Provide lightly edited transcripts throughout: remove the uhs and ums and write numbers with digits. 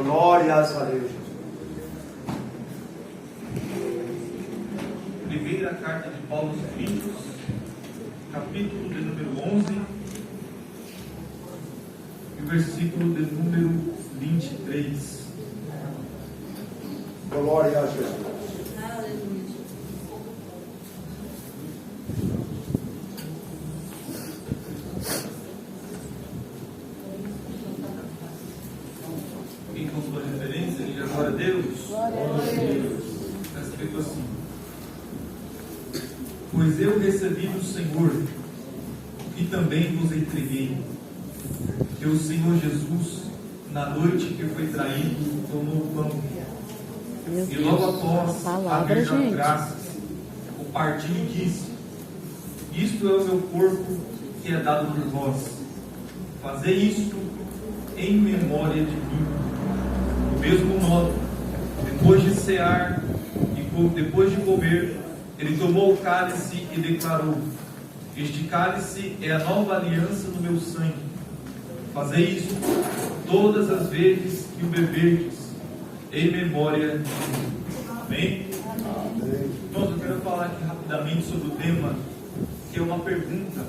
Glórias a Deus, Jesus. Primeira carta de Paulo aos Coríntios, capítulo de número 11, e o versículo de número 23. Glória a Jesus. Quem com sua referência, diga glória a Deus. Glória a Deus. Está escrito assim: pois eu recebi do Senhor o que também vos entreguei, que o Senhor Jesus, na noite que foi traído, tomou o pão, e logo após haver dado graças, o partiu e disse: isto é o meu corpo que é dado por vós, fazei isto em memória de mim. Do mesmo modo, depois de cear e depois de comer, ele tomou o cálice e declarou: este cálice é a nova aliança no meu sangue. Fazei isso todas as vezes que o beberdes, em memória de mim. Amém? Então, eu quero falar aqui rapidamente sobre o tema, que é uma pergunta: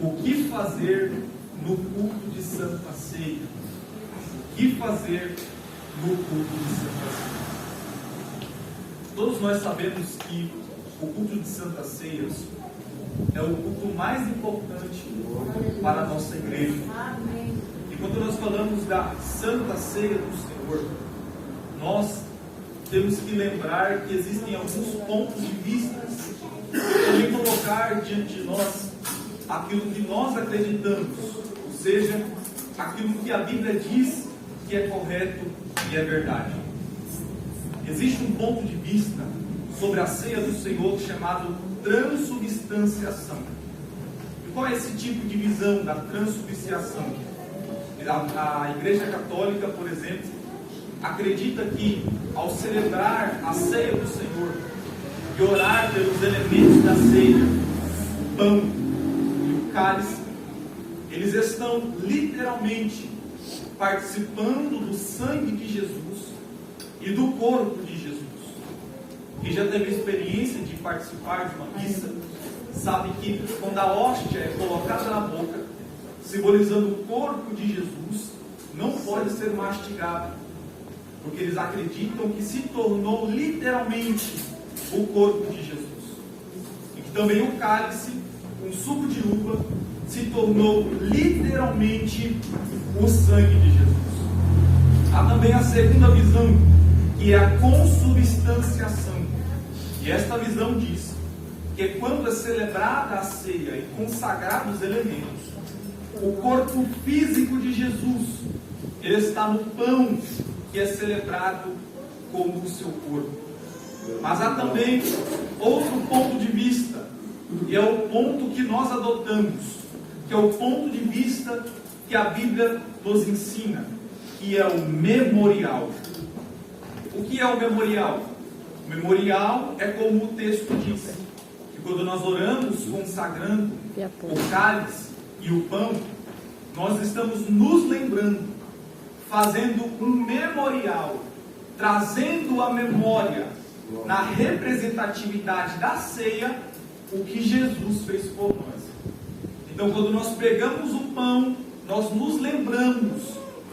o que fazer no culto de Santa Ceia? O que fazer no culto de Santa Ceia? Todos nós sabemos que o culto de Santa Ceia é o culto mais importante para a nossa igreja. E quando nós falamos da Santa Ceia do Senhor, nós temos que lembrar que existem alguns pontos de vista e também colocar diante de nós aquilo que nós acreditamos, ou seja, aquilo que a Bíblia diz que é correto e é verdade. Existe um ponto de vista sobre a ceia do Senhor chamado transubstanciação. E qual é esse tipo de visão da transubstanciação? A Igreja Católica, por exemplo, acredita que ao celebrar a ceia do Senhor e orar pelos elementos da ceia, o pão e o cálice, eles estão literalmente participando do sangue de Jesus e do corpo de Jesus. Quem já teve a experiência de participar de uma missa, sabe que quando a hóstia é colocada na boca, simbolizando o corpo de Jesus, não pode ser mastigada, porque eles acreditam que se tornou literalmente o corpo de Jesus. E que também o cálice, com suco de uva, se tornou literalmente o sangue de Jesus. Há também a segunda visão, que é a consubstanciação. E esta visão diz que quando é celebrada a ceia e consagrados os elementos, o corpo físico de Jesus, ele está no pão que é celebrado como o seu corpo. Mas há também outro ponto de vista, e é o ponto que nós adotamos, que é o ponto de vista que a Bíblia nos ensina, que é o memorial. O que é o memorial? O memorial é como o texto diz, que quando nós oramos consagrando o cálice e o pão, nós estamos nos lembrando, fazendo um memorial, trazendo à memória, na representatividade da ceia, o que Jesus fez por nós. Então, quando nós pegamos o pão, nós nos lembramos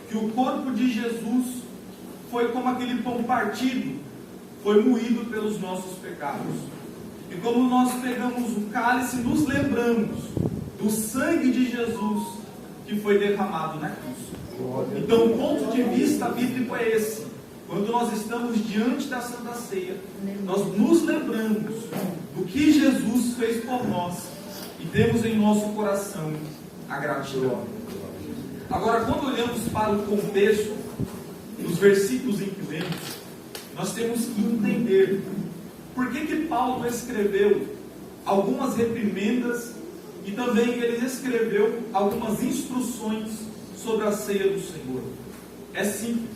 que o corpo de Jesus foi como aquele pão partido, foi moído pelos nossos pecados. E como nós pegamos o cálice, nos lembramos do sangue de Jesus que foi derramado na cruz. Então, o ponto de vista bíblico é esse. Quando nós estamos diante da Santa Ceia, nós nos lembramos do que Jesus fez por nós e temos em nosso coração a gratidão. Agora, quando olhamos para o contexto, nos versículos em que lemos, nós temos que entender por que Paulo escreveu algumas reprimendas e também ele escreveu algumas instruções sobre a ceia do Senhor. É simples.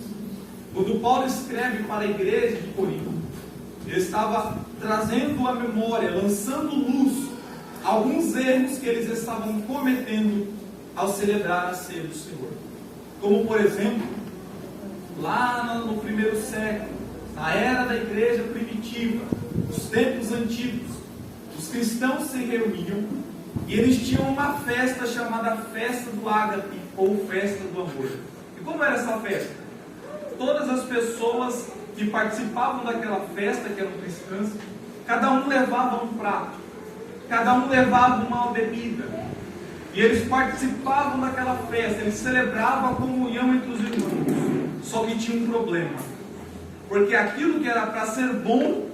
Quando Paulo escreve para a igreja de Corinto, ele estava trazendo à memória, lançando luz a alguns erros que eles estavam cometendo ao celebrar a ceia do Senhor. Como, por exemplo, lá no primeiro século, na era da igreja primitiva, nos tempos antigos, os cristãos se reuniam e eles tinham uma festa chamada Festa do Ágape ou Festa do Amor. E como era essa festa? Todas as pessoas que participavam daquela festa, que eram cristãs, cada um levava um prato, cada um levava uma bebida, e eles participavam daquela festa, eles celebravam a comunhão entre os irmãos. Só que tinha um problema, porque aquilo que era para ser bom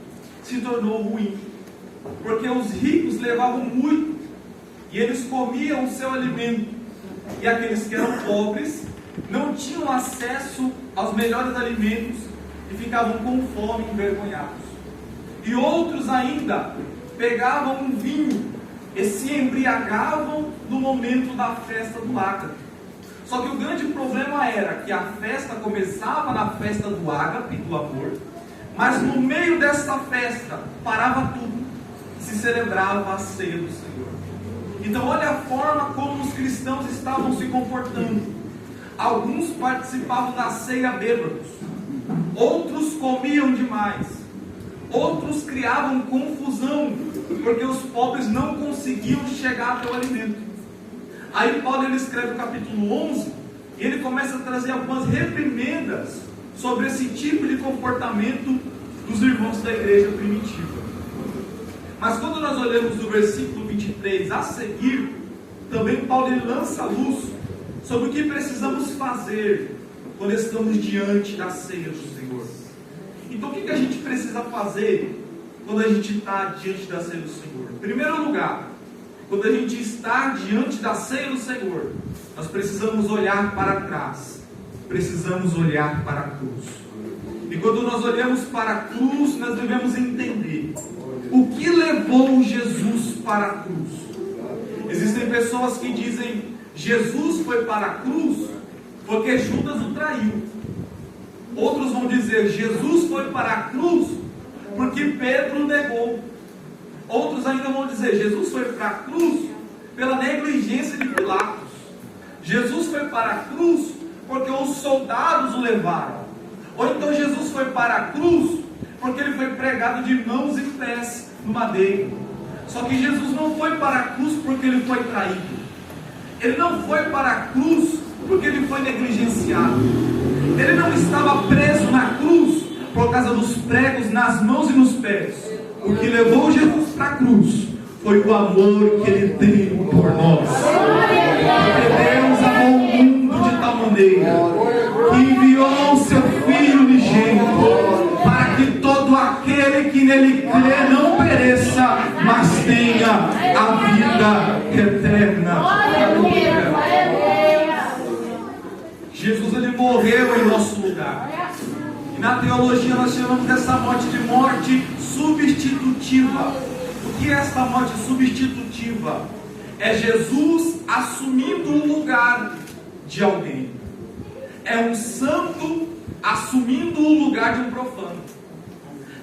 se tornou ruim, porque os ricos levavam muito e eles comiam o seu alimento, e aqueles que eram pobres não tinham acesso aos melhores alimentos e ficavam com fome, envergonhados. E outros ainda pegavam um vinho e se embriagavam no momento da festa do ágape. Só que o grande problema era que a festa começava na festa do ágape, do amor, mas no meio dessa festa parava tudo, se celebrava a ceia do Senhor. Então olha a forma como os cristãos estavam se comportando. Alguns participavam da ceia bêbados, outros comiam demais, outros criavam confusão, porque os pobres não conseguiam chegar até o alimento. Aí Paulo ele escreve o capítulo 11, e ele começa a trazer algumas reprimendas sobre esse tipo de comportamento dos irmãos da igreja primitiva. Mas quando nós olhamos do versículo 23 a seguir, também Paulo ele lança a luz sobre o que precisamos fazer quando estamos diante da ceia do Senhor. Então o que a gente precisa fazer quando a gente está diante da ceia do Senhor? Em primeiro lugar, quando a gente está diante da ceia do Senhor, nós precisamos olhar para trás, precisamos olhar para a cruz. E quando nós olhamos para a cruz, nós devemos entender o que levou Jesus para a cruz. Existem pessoas que dizem: Jesus foi para a cruz porque Judas o traiu. Outros vão dizer: Jesus foi para a cruz porque Pedro negou. Outros ainda vão dizer: Jesus foi para a cruz pela negligência de Pilatos. Jesus foi para a cruz porque os soldados o levaram. Ou então Jesus foi para a cruz porque ele foi pregado de mãos e pés no madeiro. Só que Jesus não foi para a cruz porque ele foi traído. Ele não foi para a cruz porque ele foi negligenciado. Ele não estava preso na cruz por causa dos pregos nas mãos e nos pés. O que levou Jesus para a cruz foi o amor que ele tem por nós. Porque Deus amou o mundo de tal maneira que enviou o seu Filho unigênito, para que todo aquele que nele crê não pereça, mas tenha a vida eterna. Jesus ele morreu em nosso lugar. E na teologia nós chamamos dessa morte de morte substitutiva. O que é esta morte substitutiva? É Jesus assumindo o lugar de alguém. É um santo assumindo o lugar de um profano.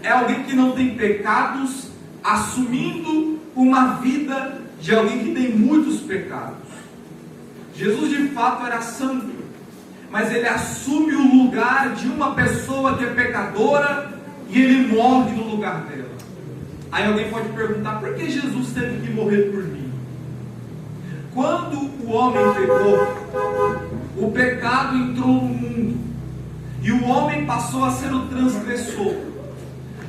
É alguém que não tem pecados assumindo uma vida de alguém que tem muitos pecados. Jesus de fato era santo, mas ele assume o lugar de uma pessoa que é pecadora e ele morre no lugar dela. Aí alguém pode perguntar: por que Jesus teve que morrer por mim? Quando o homem pecou, o pecado entrou no mundo e o homem passou a ser o transgressor,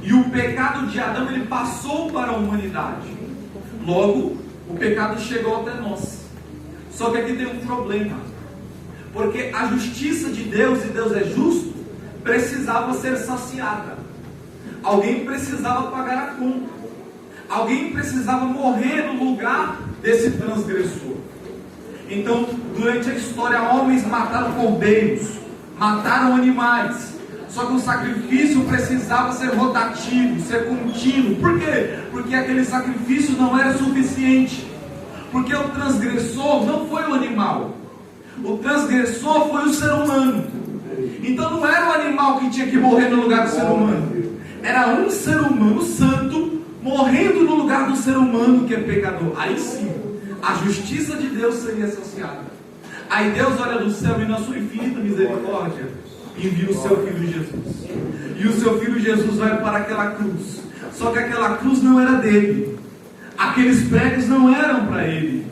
e o pecado de Adão ele passou para a humanidade. Logo, o pecado chegou até nós. Só que aqui tem um problema, porque a justiça de Deus, e Deus é justo, precisava ser saciada. Alguém precisava pagar a conta. Alguém precisava morrer no lugar desse transgressor. Então, durante a história, homens mataram cordeiros, mataram animais. Só que o sacrifício precisava ser rotativo, ser contínuo. Por quê? Porque aquele sacrifício não era suficiente. Porque o transgressor não foi o animal. O transgressor foi o ser humano. Então não era o animal que tinha que morrer no lugar do ser humano. Era um ser humano santo morrendo no lugar do ser humano que é pecador. Aí sim, a justiça de Deus seria saciada. Aí Deus olha do céu e na sua infinita misericórdia envia o seu filho Jesus. E o seu filho Jesus vai para aquela cruz. Só que aquela cruz não era dele. Aqueles pregos não eram para ele.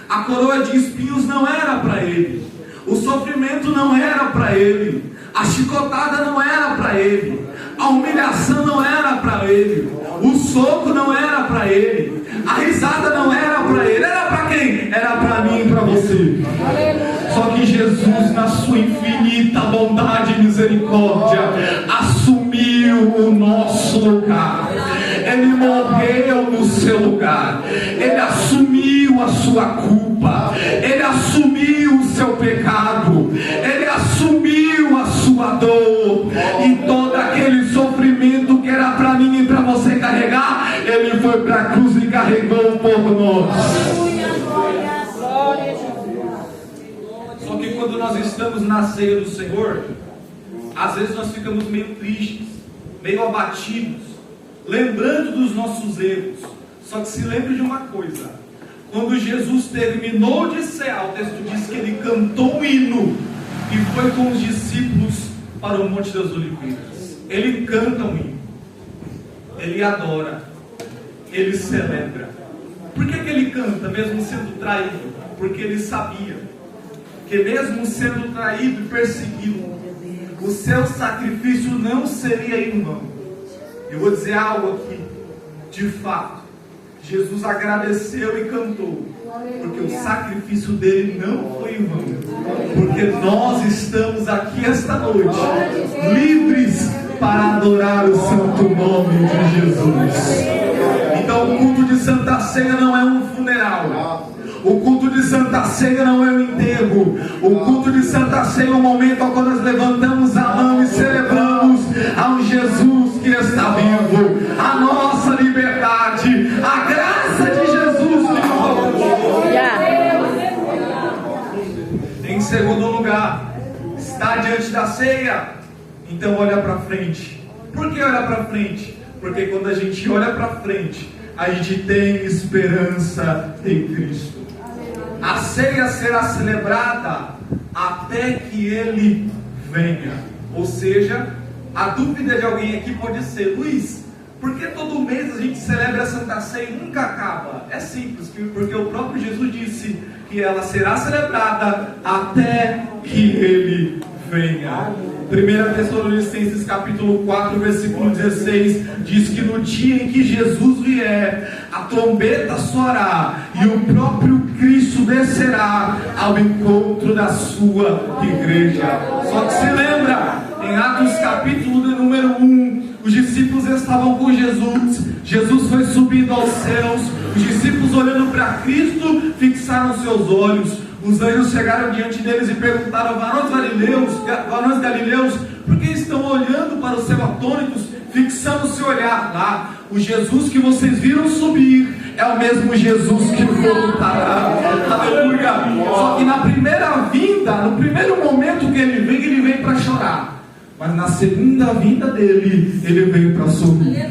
A coroa de espinhos não era para ele. O sofrimento não era para ele. A chicotada não era para ele. A humilhação não era para ele. O soco não era para ele. A risada não era para ele. Era para quem? Era para mim e para você. Só que Jesus, na sua infinita bondade e misericórdia, assumiu o nosso lugar. Ele morreu no seu lugar. Ele assumiu a sua culpa. Ele assumiu o seu pecado. Ele assumiu a sua dor. E todo aquele sofrimento que era para mim e para você carregar, Ele foi para a cruz e carregou por nós. Só que quando nós estamos na ceia do Senhor, às vezes nós ficamos meio tristes, meio abatidos, lembrando dos nossos erros. Só que se lembre de uma coisa: quando Jesus terminou de cear, o texto diz que Ele cantou um hino e foi com os discípulos para o Monte das Oliveiras. Ele canta um hino, Ele adora, Ele celebra. Por que Ele canta mesmo sendo traído? Porque Ele sabia que mesmo sendo traído e perseguido, o seu sacrifício não seria em vão. Eu vou dizer algo aqui. De fato, Jesus agradeceu e cantou, porque o sacrifício dele não foi em vão. Porque nós estamos aqui esta noite, livres para adorar o santo nome de Jesus. Então o culto de Santa Ceia não é um funeral. O culto de Santa Ceia não é um enterro. O culto de Santa Ceia é um momento ao qual nós levantamos a mão e celebramos ao Jesus que está vivo, a nossa liberdade, a graça de Jesus que nos alcançou. Em segundo lugar, está diante da ceia, então olha para frente. Por que olha para frente? Porque quando a gente olha para frente, a gente tem esperança em Cristo. A ceia será celebrada até que Ele venha. Ou seja, a dúvida de alguém aqui pode ser: Luiz, por que todo mês a gente celebra a Santa Ceia e nunca acaba? É simples, porque o próprio Jesus disse que ela será celebrada até que Ele venha. 1 Tessalonicenses capítulo 4, versículo 16 diz que no dia em que Jesus vier, a trombeta soará e o próprio Cristo descerá ao encontro da sua igreja. Só que se lembra, em Atos capítulo de número 1, os discípulos estavam com Jesus. Jesus foi subindo aos céus. Os discípulos, olhando para Cristo, fixaram seus olhos. Os anjos chegaram diante deles e perguntaram: varões galileus, por que estão olhando para o céu atônitos, fixando o seu olhar lá? O Jesus que vocês viram subir é o mesmo Jesus que voltará. Aleluia! Só que na primeira vinda, no primeiro momento que ele vem para chorar. Mas na segunda vinda dele, ele veio para sorrir.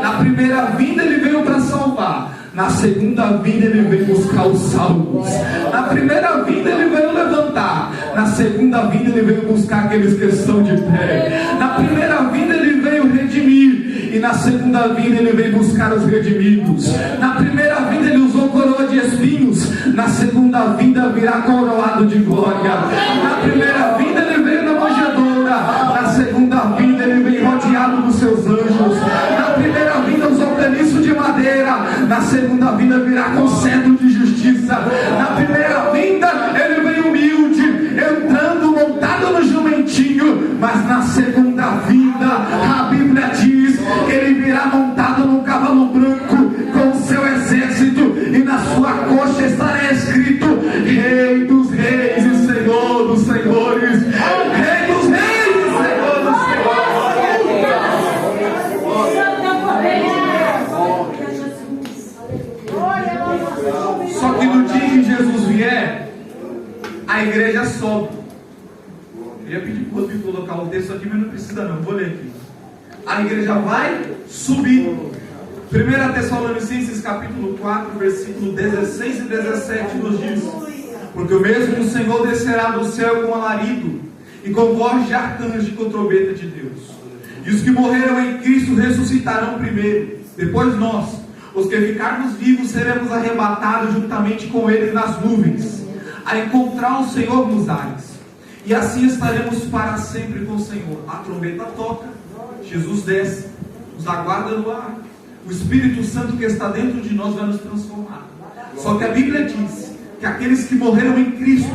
Na primeira vinda ele veio para salvar. Na segunda vinda ele veio buscar os salvos. Na primeira vinda ele veio levantar. Na segunda vinda ele veio buscar aqueles que estão de pé. Na primeira vinda ele veio redimir. E na segunda vinda ele veio buscar os redimidos. Na primeira vinda ele usou coroa de espinhos. Na segunda vinda virá coroado de glória. Na primeira vinda ele veio na manjedoura. Na segunda vinda ele veio rodeado dos seus anjos. Na primeira vinda usou caniço de madeira. Na segunda vinda virá com cetro de justiça. Na primeira vinda ele veio humilde, entrando montado no jumentinho. Mas na segunda vinda a Bíblia diz que ele virá montado num cavalo branco com o seu exército, e na sua coxa estará escrito: Rei dos reis e Senhor dos senhores. Rei dos reis e Senhor dos senhores. Só que no dia que Jesus vier, a igreja sobe. Eu ia pedir para o Rodrigo colocar o texto aqui, mas não precisa não, vou ler aqui. A igreja vai subir. 1 Tessalonicenses capítulo 4, versículo 16 e 17 nos diz: porque o mesmo Senhor descerá do céu com alarido, e com voz de arcanjo e com trombeta de Deus. E os que morreram em Cristo ressuscitarão primeiro. Depois nós, os que ficarmos vivos, seremos arrebatados juntamente com Ele nas nuvens, a encontrar o Senhor nos ares. E assim estaremos para sempre com o Senhor. A trombeta toca, Jesus desce, nos aguarda no ar. O Espírito Santo que está dentro de nós vai nos transformar. Só que a Bíblia diz que aqueles que morreram em Cristo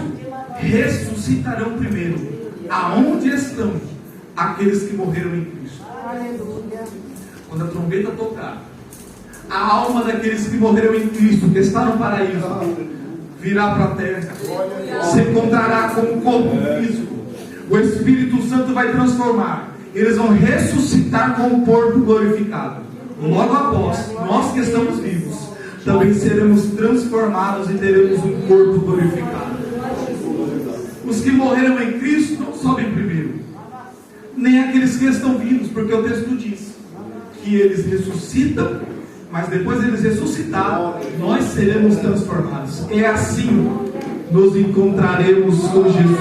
ressuscitarão primeiro. Aonde estão aqueles que morreram em Cristo? Quando a trombeta tocar, a alma daqueles que morreram em Cristo, que está no paraíso, virá para a terra, se encontrará com um corpo físico. O Espírito Santo vai transformar. Eles vão ressuscitar com o corpo glorificado. Logo após, nós que estamos vivos, também seremos transformados e teremos um corpo glorificado. Os que morreram em Cristo não sobem primeiro, nem aqueles que estão vivos, porque o texto diz que eles ressuscitam, mas depois de eles ressuscitar, nós seremos transformados. É assim nos encontraremos com Jesus.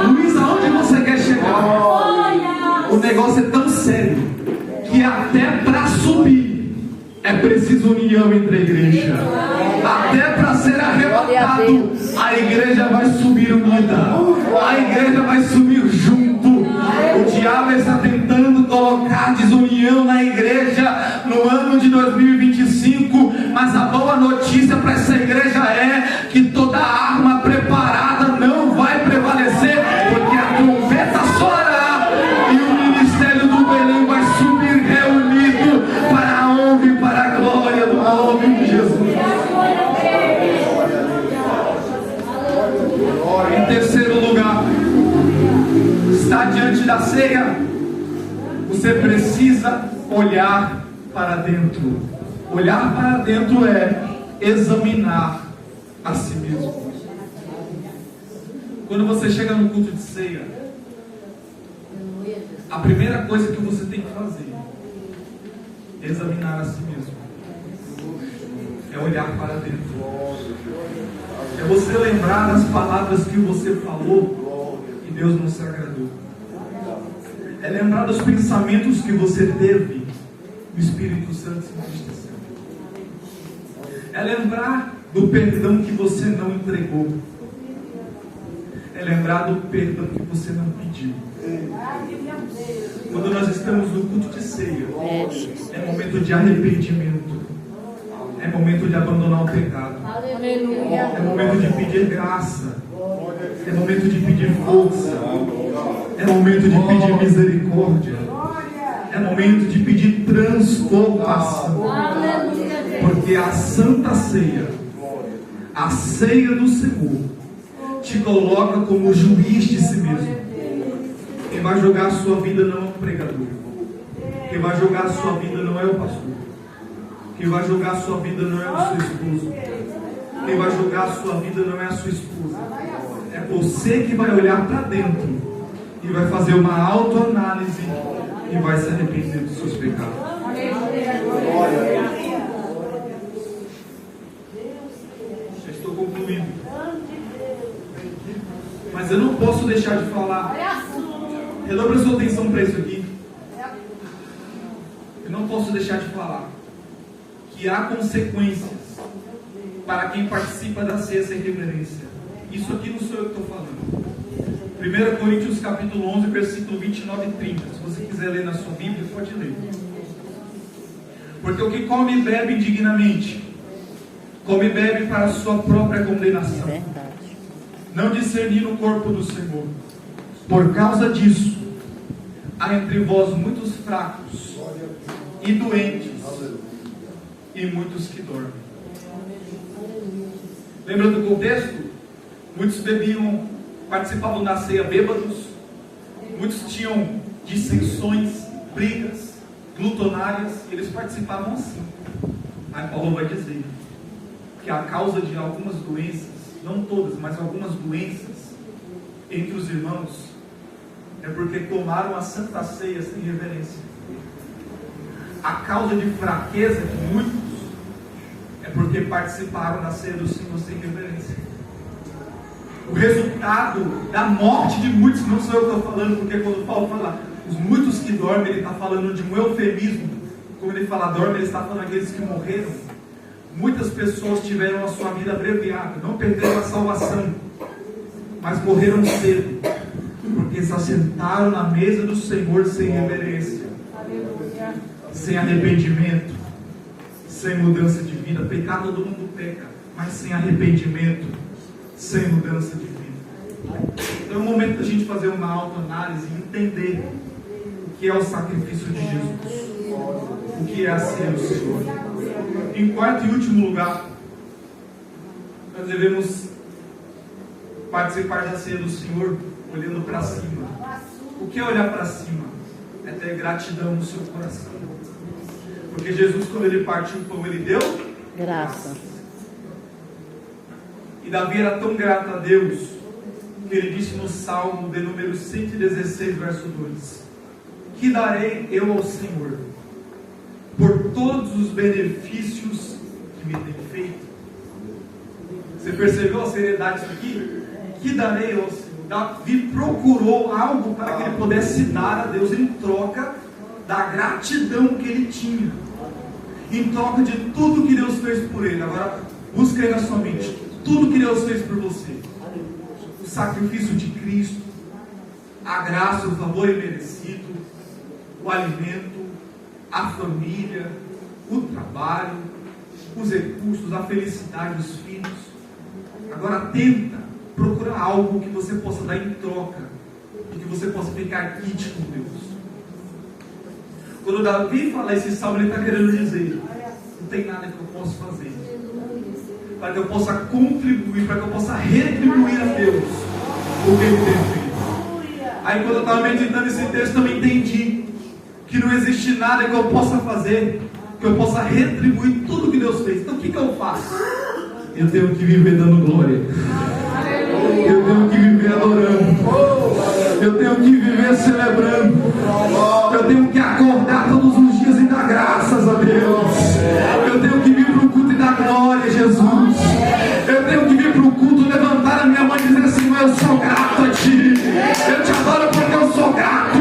Luiz, aonde você quer chegar? O negócio é tão sério que até para subir é preciso união entre a igreja. Até para ser arrebatado, a igreja vai subir unida, a igreja vai subir junto. O diabo está tentando colocar desunião na igreja no ano de 2025, mas a boa notícia para essa igreja é que toda arma preparada não vai prevalecer, porque a trombeta soará e o ministério do Belém vai subir reunido para a honra e para a glória do nome de Jesus. Em terceiro lugar, está diante da ceia, você precisa olhar para dentro. Olhar para dentro é examinar a si mesmo. Quando você chega no culto de ceia, a primeira coisa que você tem que fazer é examinar a si mesmo. É olhar para dentro. É você lembrar das palavras que você falou e Deus não se agradou. É lembrar dos pensamentos que você teve, o Espírito Santo se entristeceu. É lembrar do perdão que você não entregou. É lembrar do perdão que você não pediu. Quando nós estamos no culto de ceia, é momento de arrependimento. É momento de abandonar o pecado. É momento de pedir graça. É momento de pedir força. É momento de pedir misericórdia. É momento de pedir transformação. Porque a Santa Ceia, a ceia do Senhor, te coloca como juiz de si mesmo. Quem vai jogar a sua vida não é o pregador. Quem vai jogar a sua vida não é o pastor. Quem vai jogar a sua vida não é o seu esposo. Quem vai jogar a sua vida não é a sua esposa. É você que vai olhar para dentro e vai fazer uma autoanálise e vai se arrepender dos seus pecados. Já estou concluindo. Mas eu não posso deixar de falar. Redobre sua atenção para isso aqui. Eu não posso deixar de falar que há consequências para quem participa da ceia sem reverência. Isso aqui não sou eu que estou falando. 1 Coríntios capítulo 11, versículo 29 e 30. Se você quiser ler na sua Bíblia, pode ler. Porque o que come e bebe indignamente, come e bebe para a sua própria condenação, não discernindo o corpo do Senhor. Por causa disso, há entre vós muitos fracos e doentes, e muitos que dormem. Lembra do contexto? Muitos participavam da ceia bêbados, muitos tinham dissensões, brigas, glutonárias, eles participavam assim. Aí Paulo vai dizer que a causa de algumas doenças, não todas, mas algumas doenças entre os irmãos, é porque tomaram a Santa Ceia sem reverência. A causa de fraqueza de muitos é porque participaram da ceia do Senhor sem reverência. O resultado da morte de muitos, não sou eu que estou falando, porque quando Paulo fala os muitos que dormem, ele está falando de um eufemismo. Quando ele fala dorme, ele está falando aqueles que morreram. Muitas pessoas tiveram a sua vida abreviada, não perderam a salvação, mas morreram cedo, porque se assentaram na mesa do Senhor sem reverência, sem arrependimento, sem mudança de vida. Pecar todo mundo peca, mas sem arrependimento, sem mudança de vida. Então é o momento da gente fazer uma autoanálise e entender o que é o sacrifício de Jesus, o que é a ceia do Senhor. Em quarto e último lugar, nós devemos participar da ceia do Senhor olhando para cima. O que é olhar para cima? É ter gratidão no seu coração. Porque Jesus, quando ele partiu o pão, ele deu graça. E Davi era tão grato a Deus que ele disse no Salmo de número 116, verso 2: que darei eu ao Senhor por todos os benefícios que me tem feito? Você percebeu a seriedade disso aqui? Que darei ao Senhor? Davi procurou algo para que ele pudesse dar a Deus em troca da gratidão que ele tinha, em troca de tudo que Deus fez por ele. Agora, busca aí na sua mente tudo que Deus fez por você: o sacrifício de Cristo, a graça, o favor imerecido, o alimento, a família, o trabalho, os recursos, a felicidade dos filhos. Agora tenta procurar algo que você possa dar em troca, e que você possa ficar quite com Deus. Quando Davi fala esse salmo, ele está querendo dizer: não tem nada que eu possa fazer para que eu possa contribuir, para que eu possa retribuir a Deus o que ele tem feito. Aí quando eu estava meditando esse texto, eu entendi que não existe nada que eu possa fazer, que eu possa retribuir tudo que Deus fez. Então o que eu faço? Eu tenho que viver dando glória, eu tenho que viver adorando, eu tenho que viver celebrando, eu tenho que acordar todos os dias e dar graças a Deus, eu tenho que vir para o culto e dar glória a Jesus, eu tenho que vir para o culto, levantar a minha mão e dizer assim: eu sou grato a Ti, eu te adoro porque eu sou grato.